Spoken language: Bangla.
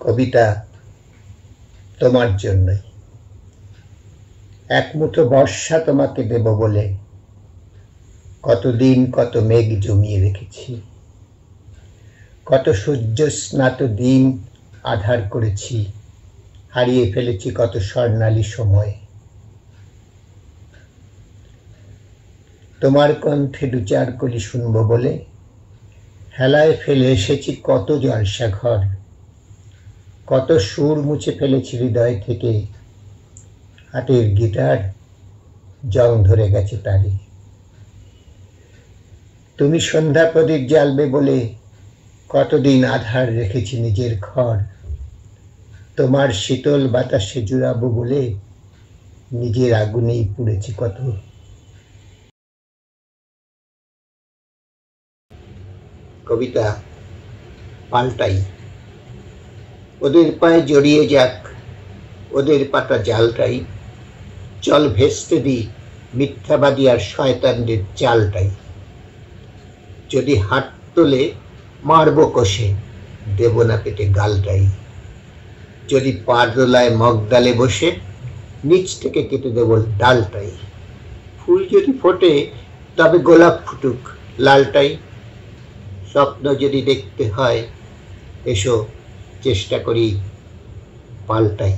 কবিতা তোমার জন্যই। এক মুঠো বর্ষা তোমাকে দেব বলে কতদিন কত মেঘ জমিয়ে রেখেছি, কত সূর্য স্নাত দিন আধার করেছি, হারিয়ে ফেলেছি কত স্বর্ণালী সময়। তোমার কণ্ঠে দু চার কলি শুনব বলে হেলায় ফেলে এসেছি কত জলসা ঘর, কত সুর মুছে ফেলেছি হৃদয় থেকে, হাতের গিটার জং ধরে গেছে তারে। তুমি সন্ধ্যা প্রদীপ জ্বালবে বলে কতদিন আধার রেখেছি নিজের ঘর, তোমার শীতল বাতাসে জুড়াবো বলে নিজের আগুনেই পুড়েছি কত। কবিতা পাল্টাই। ওদের পায়ে জড়িয়ে যাক ওদের পাতা জালটাই, চল ভেস্তে দি মিথ্যাবাদী আর শয়তানদের চালটাই। যদি হাত তোলে মারব কষে, দেব না পেটে গালটাই। যদি পার দোলায় মগডালে বসে নিচ থেকে কেটে দেব ডালটাই। ফুল যদি ফোটে তবে গোলাপ ফুটুক লালটাই। স্বপ্ন যদি দেখতে হয় এসো চেষ্টা করি পাল্টাই।